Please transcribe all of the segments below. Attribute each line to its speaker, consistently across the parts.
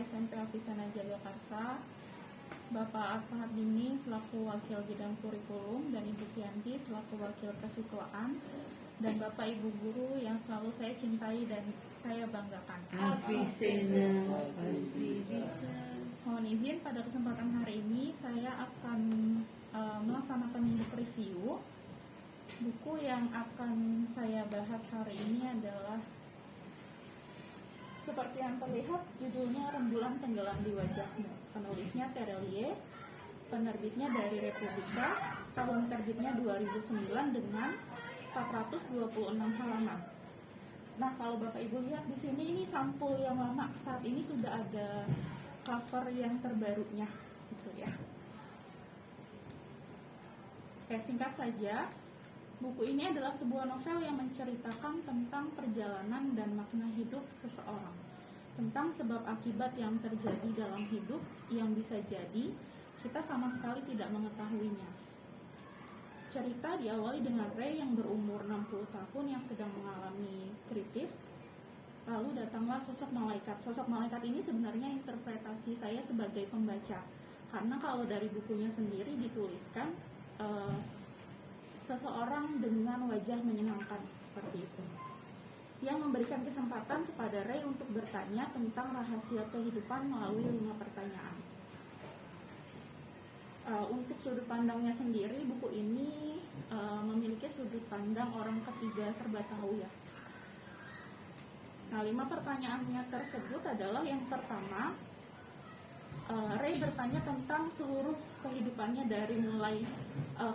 Speaker 1: SMP Avicenna Jagakarsa, Bapak Al-Fahad Dini selaku Wakil Bidang Kurikulum, dan Ibu Fianti selaku Wakil Kesiswaan, dan Bapak Ibu Guru yang selalu saya cintai dan saya banggakan.
Speaker 2: Avicenna.
Speaker 1: Mohon izin, pada kesempatan hari ini saya akan melaksanakan book review. Buku yang akan saya bahas hari ini adalah seperti yang terlihat, judulnya Rembulan Tenggelam di Wajahmu. Penulisnya Terelie, penerbitnya dari Republika, tahun terbitnya 2009 dengan 426 halaman. Nah, kalau Bapak Ibu lihat di sini, ini sampul yang lama. Saat ini sudah ada cover yang terbarunya, gitu ya. Oke, singkat saja. Buku ini adalah sebuah novel yang menceritakan tentang perjalanan dan makna hidup seseorang, tentang sebab akibat yang terjadi dalam hidup yang bisa jadi kita sama sekali tidak mengetahuinya. Cerita diawali dengan Ray yang berumur 60 tahun yang sedang mengalami kritis. Lalu datanglah sosok malaikat. Sosok malaikat ini sebenarnya interpretasi saya sebagai pembaca, karena kalau dari bukunya sendiri dituliskan seseorang dengan wajah menyenangkan seperti itu, yang memberikan kesempatan kepada Ray untuk bertanya tentang rahasia kehidupan melalui 5 pertanyaan. Untuk sudut pandangnya sendiri, buku ini memiliki sudut pandang orang ketiga serba tahu ya. Nah, 5 pertanyaannya tersebut adalah, yang pertama, Ray bertanya tentang seluruh kehidupannya dari mulai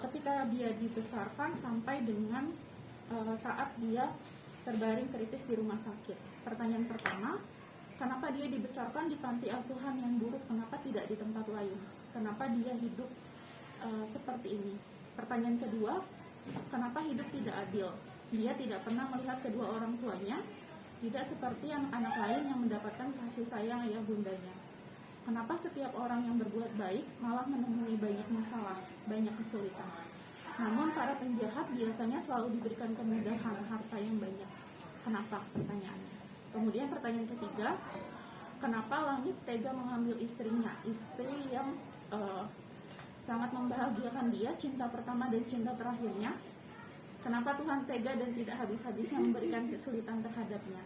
Speaker 1: ketika dia dibesarkan sampai dengan saat dia terbaring kritis di rumah sakit. Pertanyaan pertama, kenapa dia dibesarkan di panti asuhan yang buruk? Kenapa tidak di tempat lain? Kenapa dia hidup seperti ini? Pertanyaan kedua, kenapa hidup tidak adil? Dia tidak pernah melihat kedua orang tuanya, tidak seperti anak-anak lain yang mendapatkan kasih sayang ayah bundanya. Kenapa setiap orang yang berbuat baik malah menemui banyak masalah, banyak kesulitan? Namun para penjahat biasanya selalu diberikan kemudahan, harta yang banyak. Kenapa? Pertanyaannya. Kemudian pertanyaan ketiga, kenapa langit tega mengambil istrinya? Istri yang sangat membahagiakan dia, cinta pertama dan cinta terakhirnya. Kenapa Tuhan tega dan tidak habis-habisnya memberikan kesulitan terhadapnya?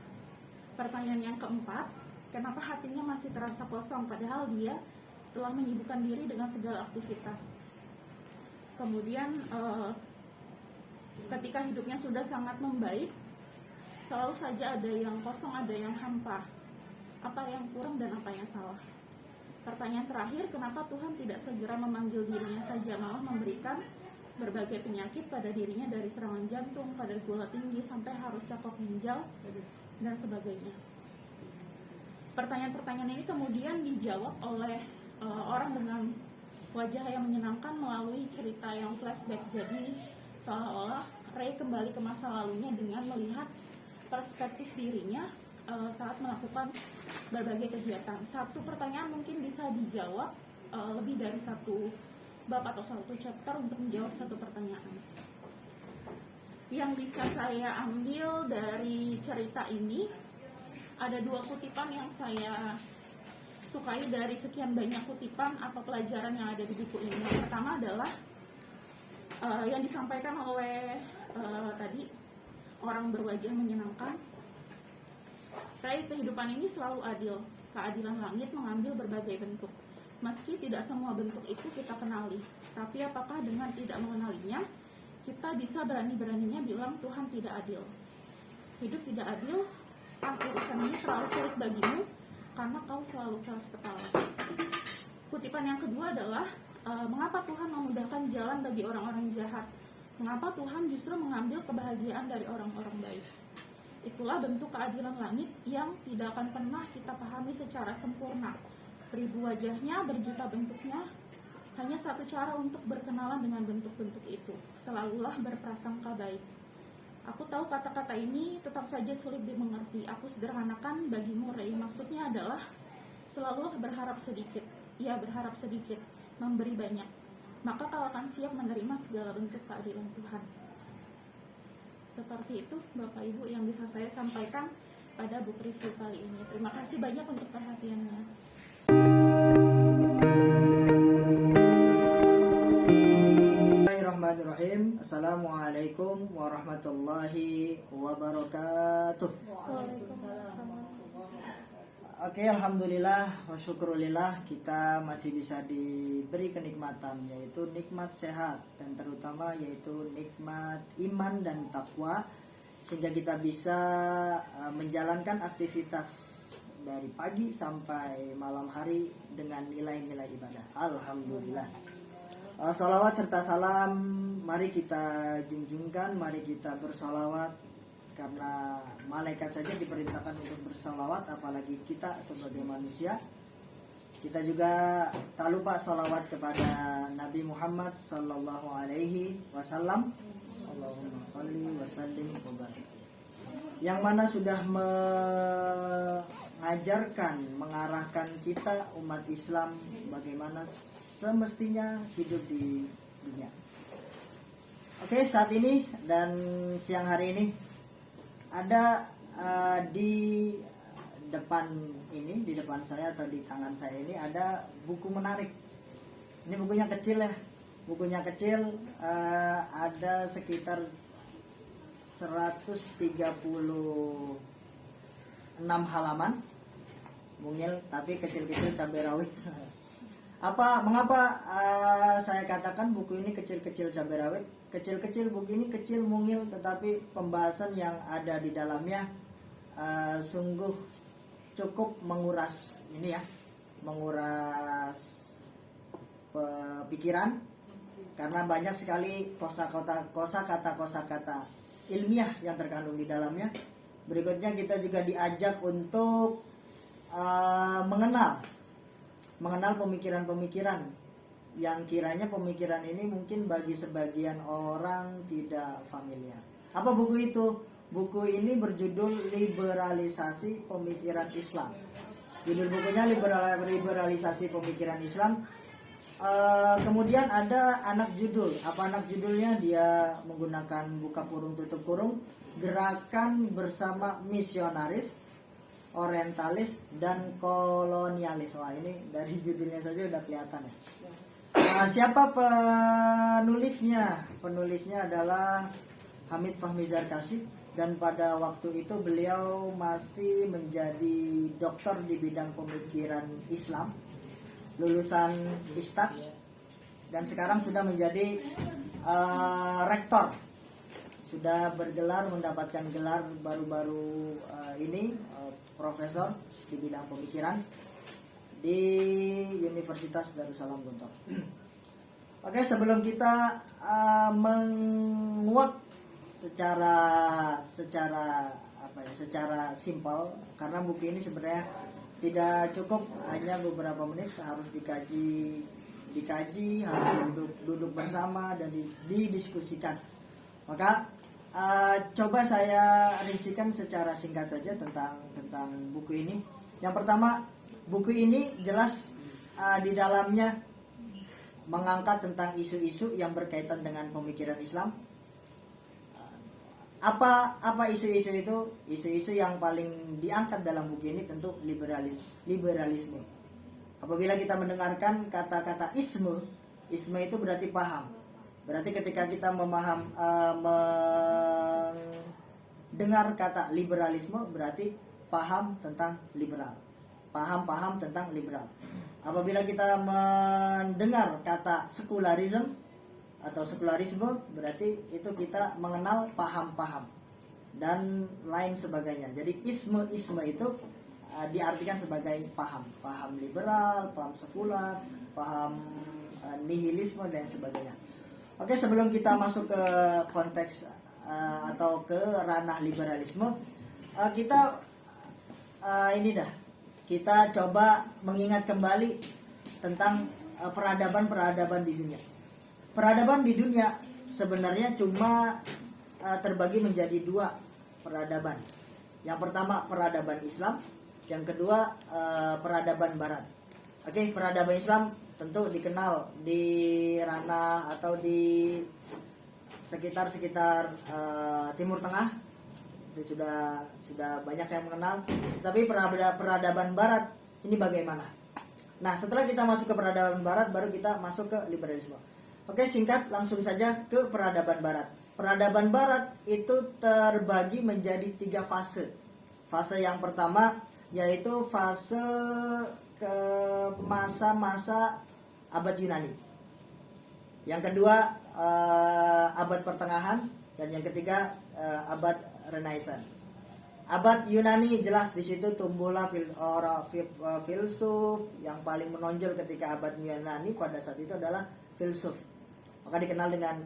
Speaker 1: Pertanyaan yang keempat, kenapa hatinya masih terasa kosong padahal dia telah menyibukkan diri dengan segala aktivitas? Kemudian ketika hidupnya sudah sangat membaik, selalu saja ada yang kosong, ada yang hampa. Apa yang kurang dan apa yang salah? Pertanyaan terakhir, kenapa Tuhan tidak segera memanggil dirinya saja, malah memberikan berbagai penyakit pada dirinya, dari serangan jantung, pada gula tinggi, sampai harus copot ginjal, dan sebagainya. Pertanyaan-pertanyaan ini kemudian dijawab oleh orang dengan wajah yang menyenangkan melalui cerita yang flashback. Jadi seolah-olah Ray kembali ke masa lalunya dengan melihat perspektif dirinya saat melakukan berbagai kegiatan. Satu pertanyaan mungkin bisa dijawab lebih dari satu bab atau satu chapter untuk menjawab satu pertanyaan. Yang bisa saya ambil dari cerita ini, ada 2 kutipan yang saya sukai dari sekian banyak kutipan atau pelajaran yang ada di buku ini. Yang pertama adalah yang disampaikan oleh tadi orang berwajah menyenangkan. Ray, kehidupan ini selalu adil. Keadilan langit mengambil berbagai bentuk. Meski tidak semua bentuk itu kita kenali, tapi apakah dengan tidak mengenalinya, kita bisa berani-beraninya bilang Tuhan tidak adil? Hidup tidak adil, urusan ini terlalu sulit bagimu karena kau selalu keras kepala. Kutipan yang kedua adalah mengapa Tuhan memudahkan jalan bagi orang-orang jahat? Mengapa Tuhan justru mengambil kebahagiaan dari orang-orang baik? Itulah bentuk keadilan langit yang tidak akan pernah kita pahami secara sempurna. Beribu wajahnya, berjuta bentuknya, hanya satu cara untuk berkenalan dengan bentuk-bentuk itu. Selalulah berprasangka baik. Aku tahu kata-kata ini tetap saja sulit dimengerti. Aku sederhanakan bagimu, Ray. Maksudnya adalah selalulah berharap sedikit. Ya, berharap sedikit, memberi banyak. Maka kau akan siap menerima segala bentuk keadilan Tuhan. Seperti itu Bapak Ibu yang bisa saya sampaikan pada book review kali ini. Terima kasih banyak untuk perhatiannya.
Speaker 2: Bismillahirrahmanirrahim. Assalamualaikum warahmatullahi wabarakatuh. Oke, alhamdulillah wa syukurillah kita masih bisa diberi kenikmatan, yaitu nikmat sehat dan terutama yaitu nikmat iman dan takwa, sehingga kita bisa menjalankan aktivitas dari pagi sampai malam hari dengan nilai-nilai ibadah. Alhamdulillah. Salawat serta salam mari kita junjungkan, mari kita bersalawat, karena malaikat saja diperintahkan untuk bersalawat, apalagi kita sebagai manusia. Kita juga tak lupa salawat kepada Nabi Muhammad sallallahu alaihi wasallam. Allahumma shalli wa sallim wa barik. Yang mana sudah mengajarkan, mengarahkan kita umat Islam bagaimana semestinya hidup di dunia. Oke, saat ini dan siang hari ini ada di depan saya atau di tangan saya ini ada buku menarik. Ini bukunya kecil ya, ada sekitar 136 halaman, mungil tapi kecil-kecil cabai rawit. Mengapa saya katakan buku ini kecil-kecil cabai rawit? Kecil-kecil buku ini kecil mungil, tetapi pembahasan yang ada di dalamnya sungguh cukup menguras pikiran, karena banyak sekali kosakata ilmiah yang terkandung di dalamnya. Berikutnya kita juga diajak untuk mengenal pemikiran-pemikiran yang kiranya pemikiran ini mungkin bagi sebagian orang tidak familiar. Apa buku itu? Buku ini berjudul Liberalisasi Pemikiran Islam. Judul bukunya Liberalisasi Pemikiran Islam. Kemudian ada anak judul. Apa anak judulnya? Dia menggunakan buka kurung tutup kurung, gerakan bersama misionaris, orientalis dan kolonialis. Wah, ini dari judulnya saja udah kelihatan ya. Siapa penulisnya? Penulisnya adalah Hamid Fahmi Zarkashi, dan pada waktu itu beliau masih menjadi dokter di bidang pemikiran Islam, lulusan Istad, dan sekarang sudah menjadi rektor, sudah mendapatkan gelar baru-baru ini, profesor di bidang pemikiran di Universitas Darussalam Gontor. Oke, sebelum kita menguak secara simpel, karena buku ini sebenarnya tidak cukup hanya beberapa menit, harus dikaji, harus duduk bersama dan didiskusikan. Maka coba saya rincikan secara singkat saja tentang buku ini. Yang pertama, buku ini jelas di dalamnya mengangkat tentang isu-isu yang berkaitan dengan pemikiran Islam. Apa isu-isu itu? Isu-isu yang paling diangkat dalam buku ini tentu liberalisme. Apabila kita mendengarkan kata-kata isme itu berarti paham. Berarti ketika kita mendengar kata liberalisme berarti paham tentang liberal. Paham tentang liberal. Apabila kita mendengar kata sekularisme atau sekularisme, berarti itu kita mengenal paham-paham dan lain sebagainya. Jadi isme itu diartikan sebagai paham liberal, paham sekular, paham nihilisme dan sebagainya. Oke, sebelum kita masuk ke konteks atau ke ranah liberalisme, kita coba mengingat kembali tentang peradaban di dunia. Peradaban di dunia sebenarnya cuma terbagi menjadi dua peradaban. Yang pertama peradaban Islam, yang kedua peradaban Barat. Oke, peradaban Islam tentu dikenal di ranah atau di sekitar Timur Tengah. itu sudah banyak yang mengenal. Tapi peradaban Barat ini bagaimana? Nah, setelah kita masuk ke peradaban Barat, baru kita masuk ke liberalisme. Oke, singkat langsung saja ke peradaban Barat. Peradaban Barat itu terbagi menjadi 3 fase. Fase yang pertama yaitu fase ke masa-masa abad Yunani. Yang kedua abad pertengahan, dan yang ketiga abad Renaissance. Abad Yunani jelas di situ tumbuhlah filsuf yang paling menonjol ketika abad Yunani pada saat itu adalah filsuf. Maka dikenal dengan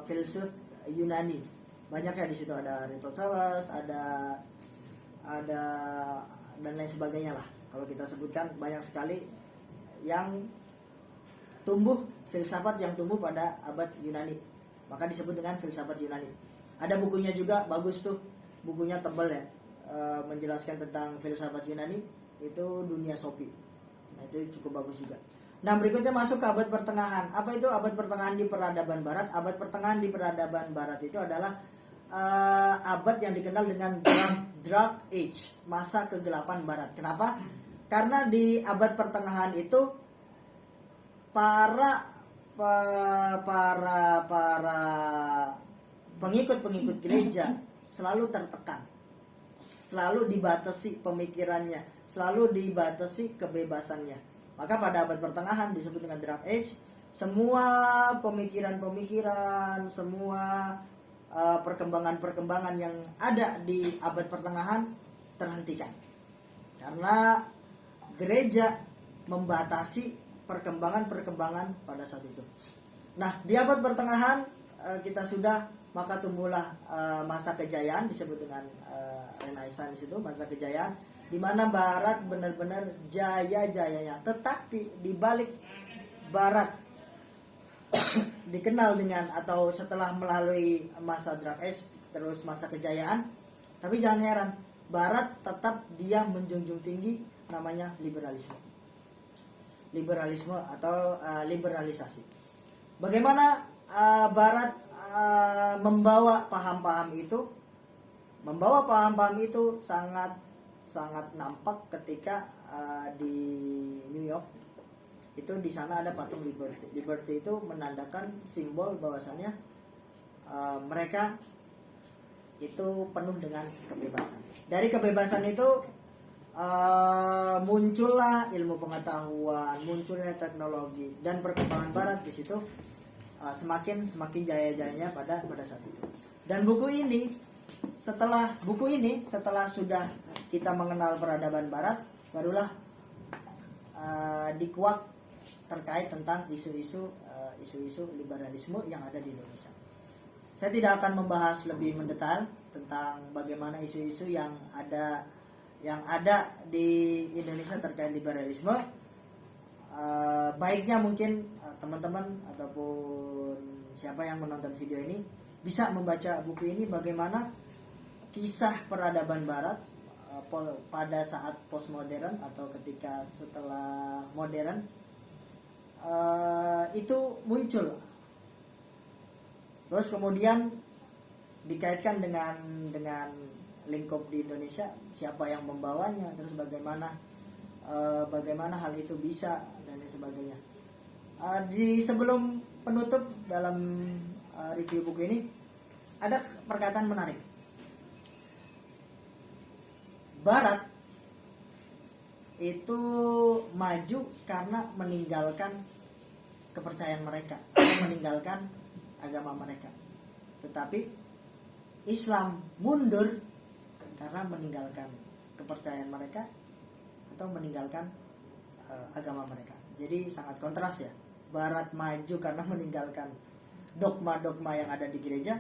Speaker 2: filsuf Yunani. Banyak ya di situ, ada Aristoteles, ada dan lain sebagainya lah. Kalau kita sebutkan banyak sekali yang tumbuh, filsafat yang tumbuh pada abad Yunani. Maka disebut dengan filsafat Yunani. Ada bukunya juga bagus tuh. Bukunya tebal ya, menjelaskan tentang filsafat Yunani, itu Dunia Sophie. Nah, itu cukup bagus juga. Nah, berikutnya masuk ke abad pertengahan. Apa itu abad pertengahan di peradaban Barat? Abad pertengahan di peradaban Barat itu adalah abad yang dikenal dengan Dark Age, masa kegelapan Barat. Kenapa? Karena di abad pertengahan itu para pengikut gereja selalu tertekan, selalu dibatasi pemikirannya, selalu dibatasi kebebasannya. Maka pada abad pertengahan disebut dengan Dark Age. Semua pemikiran, semua perkembangan-perkembangan yang ada di abad pertengahan terhentikan, karena gereja membatasi perkembangan-perkembangan pada saat itu. Nah, di abad pertengahan kita sudah, maka tumbuhlah masa kejayaan, disebut dengan Renaissance, itu masa kejayaan di mana Barat benar-benar jaya-jayanya. Tetapi di balik Barat dikenal dengan, atau setelah melalui masa Dark Age terus masa kejayaan, tapi jangan heran, Barat tetap dia menjunjung tinggi namanya liberalisme atau liberalisasi. Bagaimana Barat membawa paham-paham itu sangat nampak ketika di New York. Itu di sana ada patung Liberty. Liberty itu menandakan simbol bahwasannya mereka itu penuh dengan kebebasan. Dari kebebasan itu muncullah ilmu pengetahuan, munculnya teknologi, dan perkembangan Barat di situ semakin jaya-jayanya pada saat itu. Dan setelah sudah kita mengenal peradaban Barat, barulah dikuak terkait tentang isu-isu liberalisme yang ada di Indonesia. Saya tidak akan membahas lebih mendetail tentang bagaimana isu-isu yang ada di Indonesia terkait liberalisme. Baiknya mungkin teman-teman ataupun siapa yang menonton video ini bisa membaca buku ini, bagaimana kisah peradaban Barat pada saat postmodern atau ketika setelah modern itu muncul. Terus kemudian dikaitkan dengan lingkup di Indonesia, siapa yang membawanya, terus bagaimana hal itu bisa, dan lain sebagainya. Di sebelum penutup dalam review buku ini ada perkataan menarik. Barat itu maju karena meninggalkan kepercayaan mereka, meninggalkan agama mereka. Tetapi Islam mundur karena meninggalkan kepercayaan mereka atau meninggalkan agama mereka. Jadi sangat kontras ya. Barat maju karena meninggalkan dogma-dogma yang ada di gereja,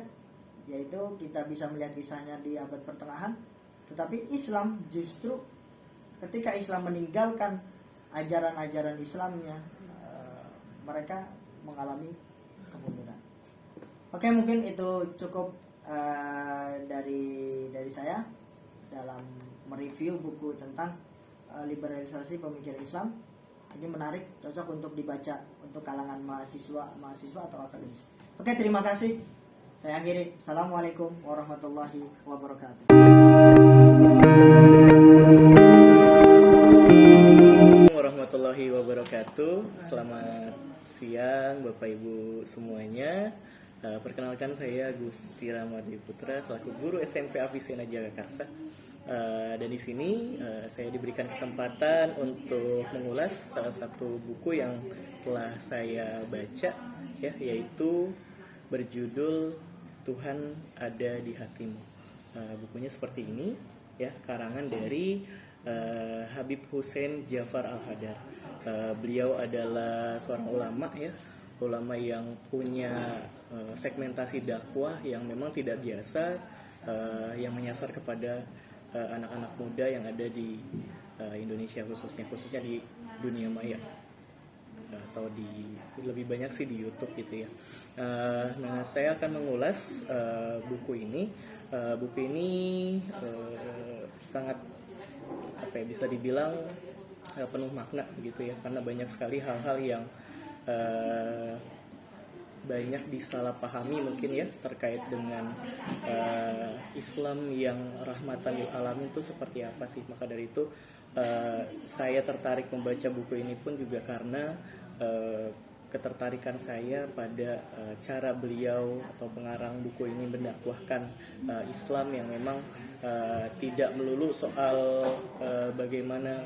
Speaker 2: yaitu kita bisa melihat kisahnya di abad pertengahan. Tetapi Islam justru ketika Islam meninggalkan ajaran-ajaran Islamnya, mereka mengalami kemunduran. Oke, mungkin itu cukup dari saya dalam mereview buku tentang liberalisasi pemikiran Islam. Ini menarik, cocok untuk dibaca untuk kalangan mahasiswa atau akademis. Oke, terima kasih. Saya akhiri. Assalamualaikum warahmatullahi wabarakatuh.
Speaker 3: Warahmatullahi wabarakatuh. Selamat siang Bapak Ibu semuanya. Perkenalkan saya Gusti Ramadi Putra selaku guru SMP Avicenna Jagakarsa. Dan di sini saya diberikan kesempatan untuk mengulas salah satu buku yang telah saya baca, ya, yaitu berjudul Tuhan Ada di Hatimu. Bukunya seperti ini, ya, karangan dari Habib Hussein Jafar Al-Hadar. Beliau adalah seorang ulama, ya, ulama yang punya segmentasi dakwah yang memang tidak biasa, yang menyasar kepada anak-anak muda yang ada di Indonesia, khususnya di dunia maya, atau lebih banyak sih di YouTube gitu ya. Nah, saya akan mengulas buku ini. Buku ini sangat bisa dibilang penuh makna gitu ya, karena banyak sekali hal-hal yang banyak disalahpahami mungkin ya terkait dengan Islam yang rahmatan lil alamin itu seperti apa sih. Maka dari itu saya tertarik membaca buku ini pun juga karena ketertarikan saya pada cara beliau atau pengarang buku ini mendakwahkan Islam yang memang tidak melulu soal bagaimana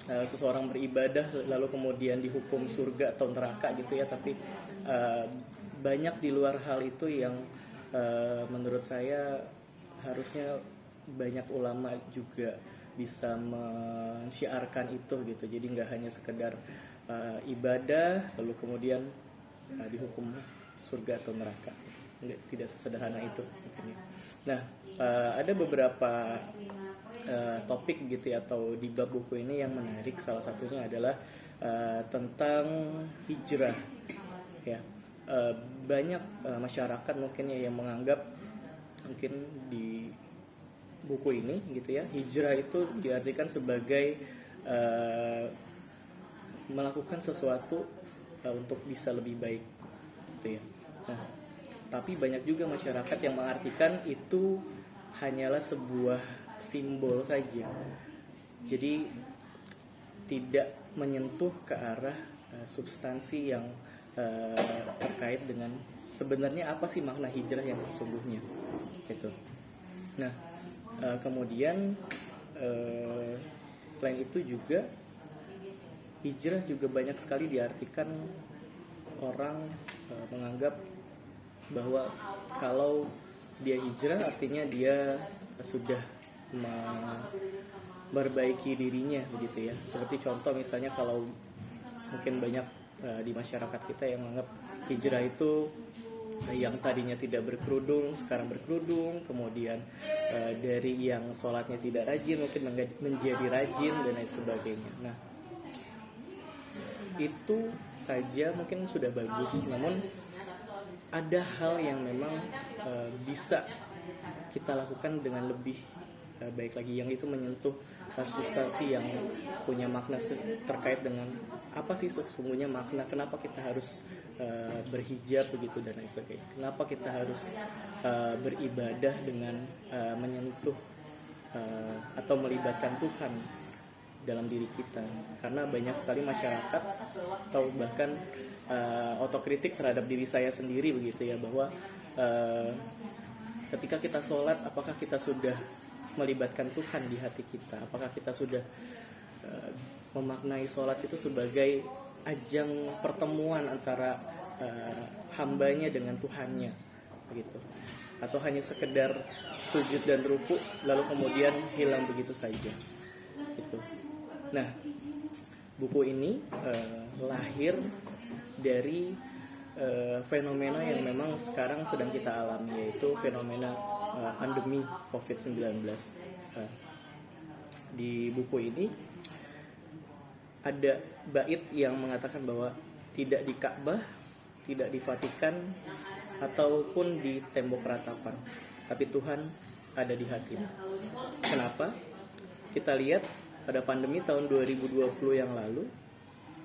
Speaker 3: seseorang beribadah lalu kemudian dihukum surga atau neraka gitu ya, tapi banyak di luar hal itu yang menurut saya harusnya banyak ulama juga bisa mensyiarkan itu gitu. Jadi nggak hanya sekedar ibadah lalu kemudian dihukum surga atau neraka, tidak sesederhana itu mungkin. Nah, ada beberapa topik gitu ya, atau di bab buku ini yang menarik. Salah satunya adalah tentang hijrah, ya. Banyak masyarakat mungkin ya yang menganggap mungkin di buku ini gitu ya, hijrah itu diartikan sebagai melakukan sesuatu untuk bisa lebih baik gitu ya. Nah, tapi banyak juga masyarakat yang mengartikan itu hanyalah sebuah simbol saja. Jadi tidak menyentuh ke arah substansi yang terkait dengan sebenarnya apa sih makna hijrah yang sesungguhnya gitu. Nah, kemudian selain itu juga hijrah juga banyak sekali diartikan orang menganggap bahwa kalau dia hijrah artinya dia sudah memperbaiki dirinya begitu ya. Seperti contoh misalnya kalau mungkin banyak di masyarakat kita yang menganggap hijrah itu yang tadinya tidak berkerudung sekarang berkerudung, kemudian dari yang sholatnya tidak rajin mungkin menjadi rajin dan lain sebagainya. Nah, itu saja mungkin sudah bagus, namun ada hal yang memang bisa kita lakukan dengan lebih baik lagi, yang itu menyentuh substansi yang punya makna terkait dengan apa sih sesungguhnya makna, kenapa kita harus berhijab begitu dan lain sebagainya, kenapa kita harus beribadah dengan menyentuh atau melibatkan Tuhan dalam diri kita. Karena banyak sekali masyarakat atau bahkan otokritik terhadap diri saya sendiri begitu ya, bahwa ketika kita sholat apakah kita sudah melibatkan Tuhan di hati kita, apakah kita sudah memaknai sholat itu sebagai ajang pertemuan antara hambanya dengan Tuhannya begitu, atau hanya sekedar sujud dan ruku lalu kemudian hilang begitu saja gitu. Nah, buku ini lahir dari fenomena yang memang sekarang sedang kita alami, yaitu fenomena pandemi COVID-19. Di buku ini ada bait yang mengatakan bahwa tidak di Ka'bah, tidak di Vatikan, ataupun di tembok ratapan, tapi Tuhan ada di hatimu. Kenapa? Kita lihat pada pandemi tahun 2020 yang lalu,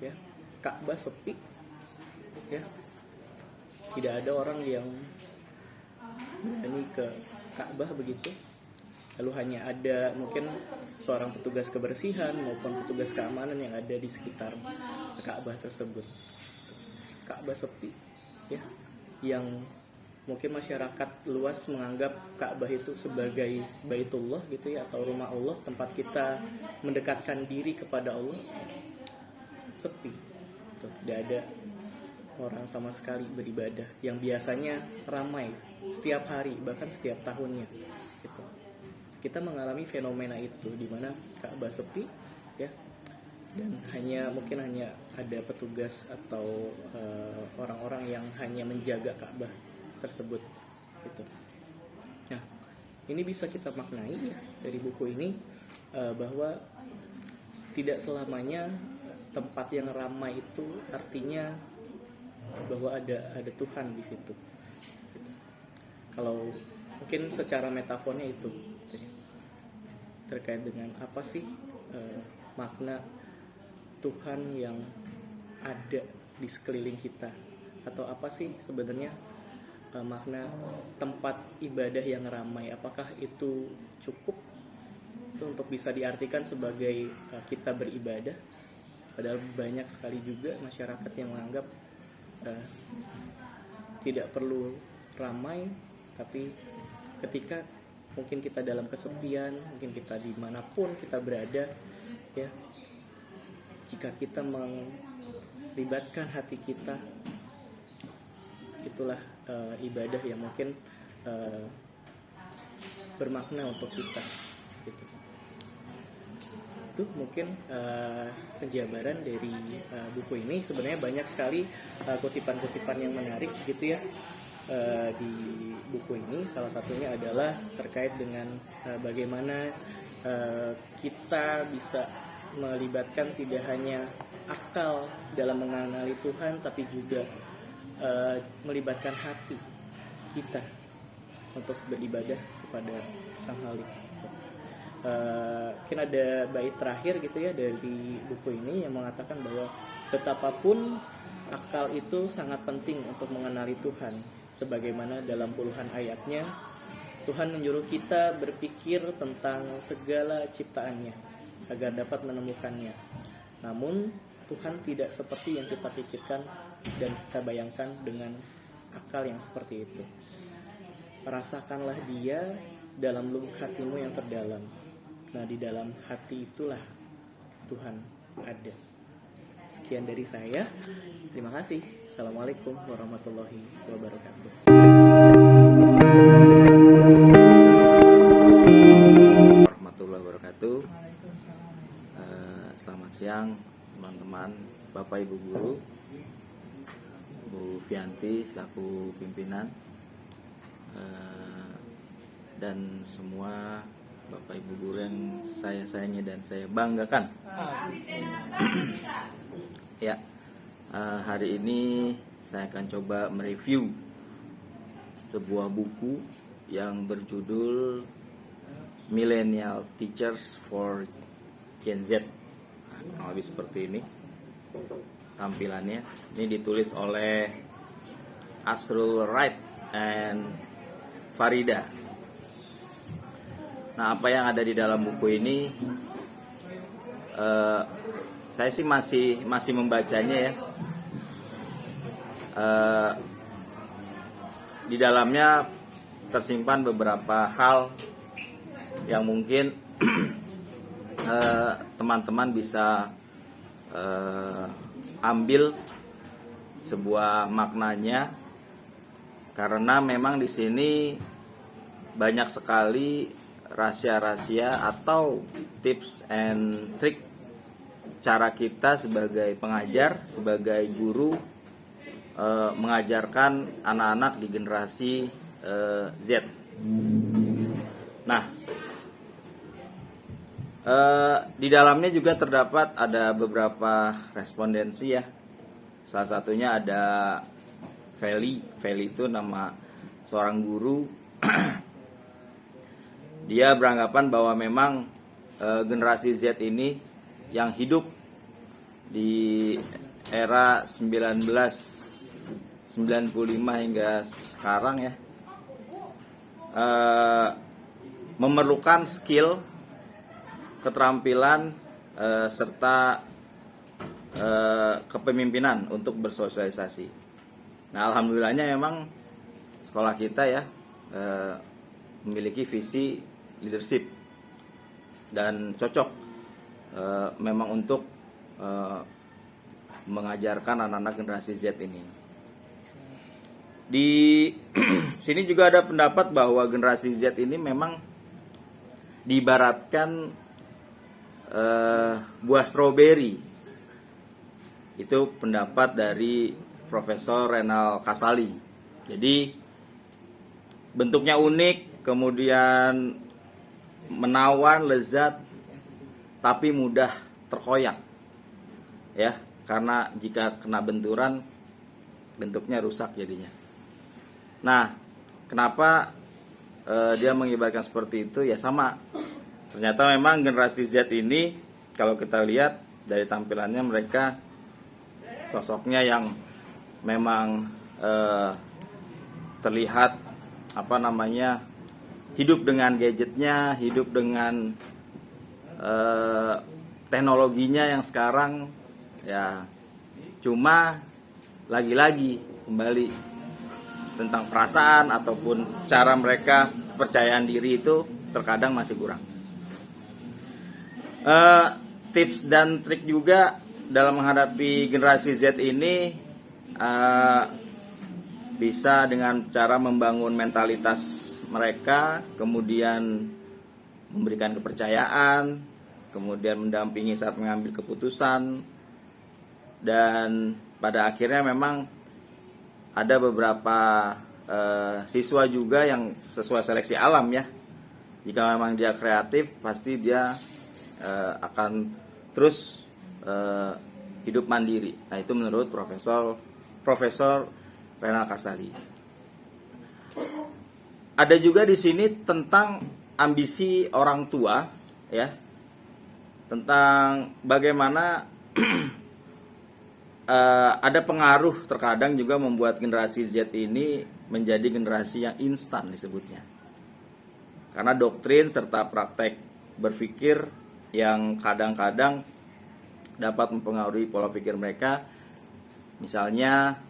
Speaker 3: ya, Ka'bah sepi, ya, tidak ada orang yang berani ke Ka'bah begitu, lalu hanya ada mungkin seorang petugas kebersihan maupun petugas keamanan yang ada di sekitar Ka'bah tersebut. Ka'bah sepi, ya, yang mungkin masyarakat luas menganggap Ka'bah itu sebagai Baitullah gitu ya, atau rumah Allah, tempat kita mendekatkan diri kepada Allah. Sepi, tuh, tidak ada orang sama sekali beribadah, yang biasanya ramai setiap hari bahkan setiap tahunnya gitu. Kita mengalami fenomena itu di mana Ka'bah sepi, ya, dan mungkin hanya ada petugas atau orang-orang yang hanya menjaga Ka'bah tersebut gitu. Nah, ini bisa kita maknai ya dari buku ini, bahwa tidak selamanya tempat yang ramai itu artinya bahwa ada Tuhan di situ gitu. Kalau mungkin secara metafornya itu gitu ya, terkait dengan apa sih makna Tuhan yang ada di sekeliling kita, atau apa sih sebenarnya makna tempat ibadah yang ramai. Apakah itu cukup itu untuk bisa diartikan sebagai kita beribadah? Padahal banyak sekali juga masyarakat yang menganggap tidak perlu ramai, tapi ketika mungkin kita dalam kesepian, mungkin kita dimanapun kita berada, ya, jika kita melibatkan hati kita, itulah ibadah yang mungkin bermakna untuk kita gitu. Itu mungkin penjabaran dari buku ini. Sebenarnya banyak sekali kutipan-kutipan yang menarik gitu ya di buku ini. Salah satunya adalah terkait dengan bagaimana kita bisa melibatkan tidak hanya akal dalam mengenali Tuhan, tapi juga melibatkan hati kita untuk beribadah kepada Sang Halik. Mungkin ada bait terakhir gitu ya dari buku ini yang mengatakan bahwa betapapun akal itu sangat penting untuk mengenali Tuhan, sebagaimana dalam puluhan ayatnya Tuhan menyuruh kita berpikir tentang segala ciptaannya agar dapat menemukannya. Namun Tuhan tidak seperti yang kita pikirkan dan kita bayangkan dengan akal yang seperti itu. Rasakanlah Dia dalam lubuk hatimu yang terdalam. Nah, di dalam hati itulah Tuhan ada. Sekian dari saya. Terima kasih. Assalamualaikum warahmatullahi wabarakatuh.
Speaker 4: Warahmatullahi wabarakatuh. Selamat siang teman-teman, Bapak Ibu guru, Bu Fianti selaku pimpinan, dan semua Bapak Ibu guru yang saya sayangi dan saya banggakan. Ya, hari ini saya akan coba mereview sebuah buku yang berjudul Millennial Teachers for Gen Z. Nah, lebih seperti ini tampilannya. Ini ditulis oleh Asrul Wright and Farida. Nah, apa yang ada di dalam buku ini, saya sih masih membacanya ya. Di dalamnya tersimpan beberapa hal yang mungkin teman-teman bisa ambil sebuah maknanya, karena memang di sini banyak sekali rahasia-rahasia atau tips and trick cara kita sebagai pengajar, sebagai guru mengajarkan anak-anak di generasi Z. Nah, di dalamnya juga terdapat ada beberapa respondensi ya. Salah satunya ada Feli. Feli itu nama seorang guru. Dia beranggapan bahwa memang generasi Z ini yang hidup di era 1995 hingga sekarang ya, memerlukan skill, keterampilan, serta kepemimpinan untuk bersosialisasi. Nah, alhamdulillahnya memang sekolah kita ya memiliki visi leadership dan cocok memang untuk mengajarkan anak-anak generasi Z ini. Di sini juga ada pendapat bahwa generasi Z ini memang diibaratkan buah stroberi. Itu pendapat dari Profesor Renal Kasali. Jadi bentuknya unik, kemudian menawan, lezat, tapi mudah terkoyak. Ya, karena jika kena benturan bentuknya rusak jadinya. Nah, kenapa dia mengibaratkan seperti itu? Ya sama. Ternyata memang generasi Z ini kalau kita lihat dari tampilannya mereka sosoknya yang memang terlihat hidup dengan gadgetnya, hidup dengan teknologinya yang sekarang ya, cuma lagi-lagi kembali tentang perasaan ataupun cara mereka kepercayaan diri itu terkadang masih kurang. Tips dan trik juga dalam menghadapi generasi Z ini bisa dengan cara membangun mentalitas mereka, kemudian memberikan kepercayaan, kemudian mendampingi saat mengambil keputusan, dan pada akhirnya memang ada beberapa siswa juga yang sesuai seleksi alam ya. Jika memang dia kreatif, pasti dia akan terus hidup mandiri. Nah, itu menurut Profesor Renal Kasali. Ada juga di sini tentang ambisi orang tua ya. Tentang bagaimana ada pengaruh terkadang juga membuat generasi Z ini menjadi generasi yang instan disebutnya. Karena doktrin serta praktek berpikir yang kadang-kadang dapat mempengaruhi pola pikir mereka. Misalnya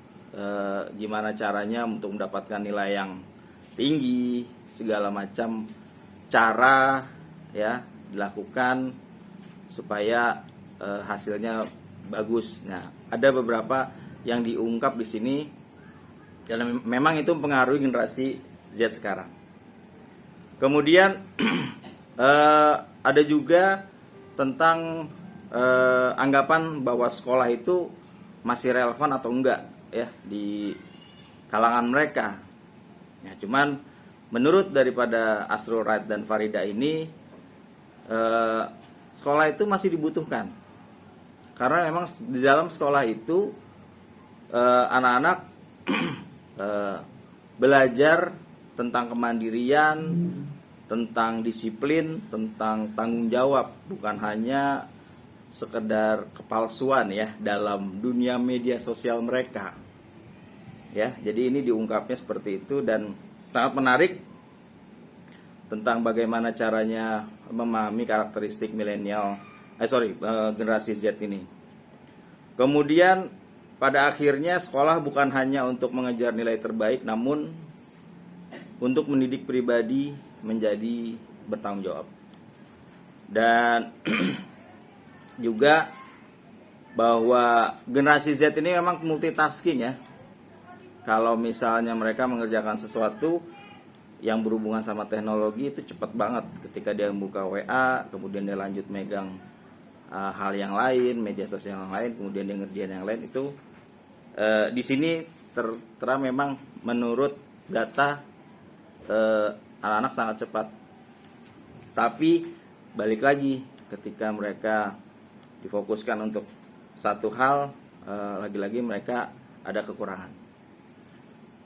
Speaker 4: gimana caranya untuk mendapatkan nilai yang tinggi, segala macam cara ya dilakukan supaya hasilnya bagus. Nah, ada beberapa yang diungkap di sini dan memang itu mempengaruhi generasi Z sekarang. Kemudian ada juga tentang anggapan bahwa sekolah itu masih relevan atau enggak ya di kalangan mereka. Ya, cuman menurut daripada Asrul Raid dan Farida ini sekolah itu masih dibutuhkan. Karena memang di dalam sekolah itu anak-anak belajar tentang kemandirian, tentang disiplin, tentang tanggung jawab, bukan hanya sekedar kepalsuan ya dalam dunia media sosial mereka. Ya, jadi ini diungkapnya seperti itu dan sangat menarik tentang bagaimana caranya memahami karakteristik generasi Z ini. Kemudian pada akhirnya sekolah bukan hanya untuk mengejar nilai terbaik, namun untuk mendidik pribadi menjadi bertanggung jawab. Dan juga bahwa generasi Z ini memang multitasking ya. Kalau misalnya mereka mengerjakan sesuatu yang berhubungan sama teknologi itu cepat banget. Ketika dia membuka WA, kemudian dia lanjut megang hal yang lain, media sosial yang lain, kemudian dia ngerjain yang lain itu di sini tertera memang menurut data anak-anak sangat cepat. Tapi balik lagi ketika mereka difokuskan untuk satu hal, lagi-lagi mereka ada kekurangan.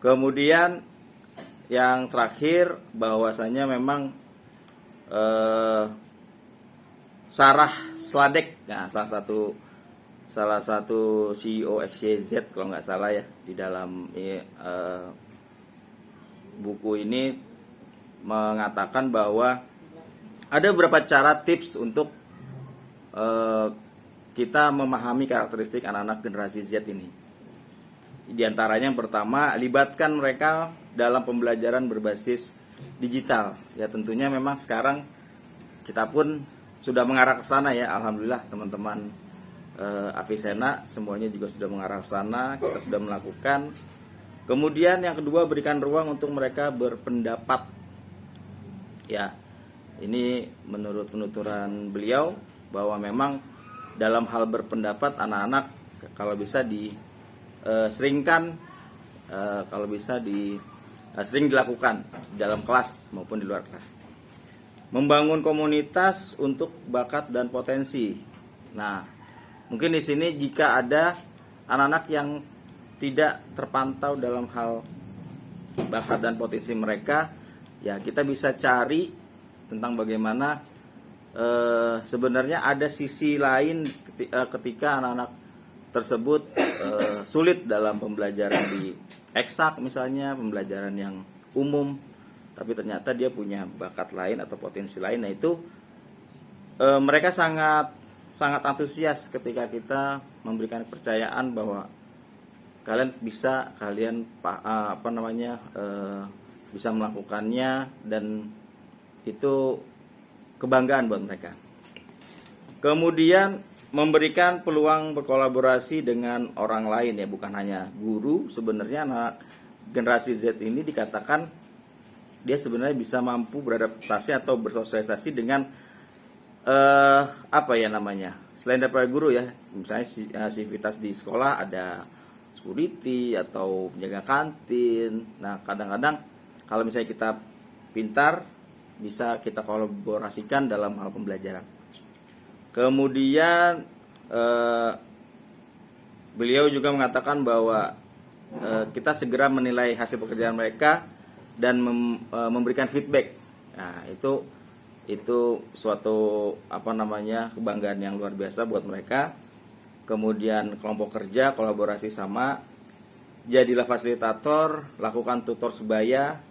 Speaker 4: Kemudian yang terakhir bahwasanya memang Sarah Sladek, nah, salah satu CEO XYZ kalau nggak salah ya di dalam buku ini mengatakan bahwa ada beberapa cara tips untuk kita memahami karakteristik anak-anak generasi Z ini. Di antaranya yang pertama, libatkan mereka dalam pembelajaran berbasis digital. Ya tentunya memang sekarang kita pun sudah mengarah ke sana ya, alhamdulillah teman-teman Avicenna semuanya juga sudah mengarah ke sana, kita sudah melakukan. Kemudian yang kedua, berikan ruang untuk mereka berpendapat. Ya, ini menurut penuturan beliau bahwa memang dalam hal berpendapat anak-anak kalau bisa sering dilakukan dalam kelas maupun di luar kelas. Membangun komunitas untuk bakat dan potensi. Nah, mungkin di sini jika ada anak-anak yang tidak terpantau dalam hal bakat dan potensi mereka, ya kita bisa cari tentang bagaimana sebenarnya ada sisi lain ketika anak-anak tersebut sulit dalam pembelajaran di eksak misalnya, pembelajaran yang umum, tapi ternyata dia punya bakat lain atau potensi lain. Nah itu mereka sangat antusias ketika kita memberikan kepercayaan bahwa kalian bisa bisa melakukannya, dan itu kebanggaan buat mereka. Kemudian memberikan peluang berkolaborasi dengan orang lain ya, bukan hanya guru. Sebenarnya anak generasi Z ini dikatakan dia sebenarnya bisa mampu beradaptasi atau bersosialisasi dengan selain daripada guru ya, misalnya aktivitas di sekolah ada security atau penjaga kantin. Nah kadang-kadang kalau misalnya kita pintar, bisa kita kolaborasikan dalam hal pembelajaran. Kemudian beliau juga mengatakan bahwa kita segera menilai hasil pekerjaan mereka dan memberikan feedback. Nah itu suatu kebanggaan yang luar biasa buat mereka. Kemudian kelompok kerja, kolaborasi sama, jadilah fasilitator, lakukan tutor sebaya.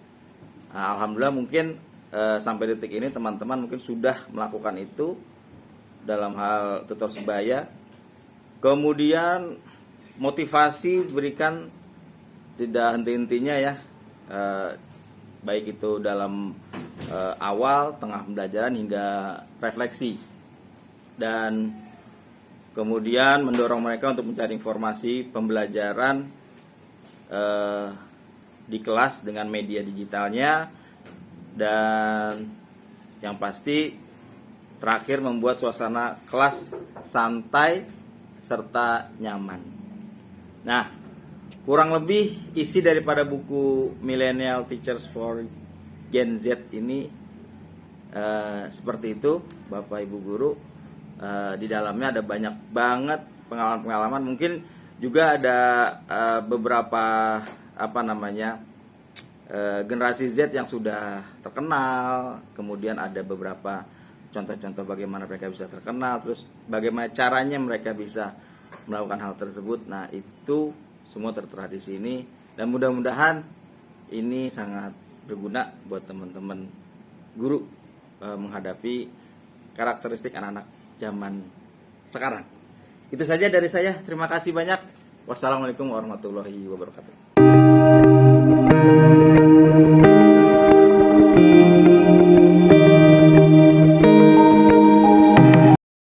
Speaker 4: Nah, alhamdulillah mungkin sampai detik ini teman-teman mungkin sudah melakukan itu dalam hal tutor sebaya. Kemudian motivasi berikan tidak henti-hentinya ya, baik itu dalam awal, tengah pembelajaran hingga refleksi. Dan kemudian mendorong mereka untuk mencari informasi pembelajaran di kelas dengan media digitalnya. Dan yang pasti terakhir, membuat suasana kelas santai serta nyaman. Nah, kurang lebih isi daripada buku Millennial Teachers for Gen Z ini seperti itu Bapak Ibu guru. Di dalamnya ada banyak banget pengalaman-pengalaman. Mungkin juga ada beberapa generasi Z yang sudah terkenal. Kemudian ada beberapa contoh-contoh bagaimana mereka bisa terkenal, terus bagaimana caranya mereka bisa melakukan hal tersebut. Nah itu semua tertera di sini, dan mudah-mudahan ini sangat berguna buat teman-teman guru menghadapi karakteristik anak-anak zaman sekarang. Itu saja dari saya. Terima kasih banyak. Wassalamualaikum warahmatullahi wabarakatuh.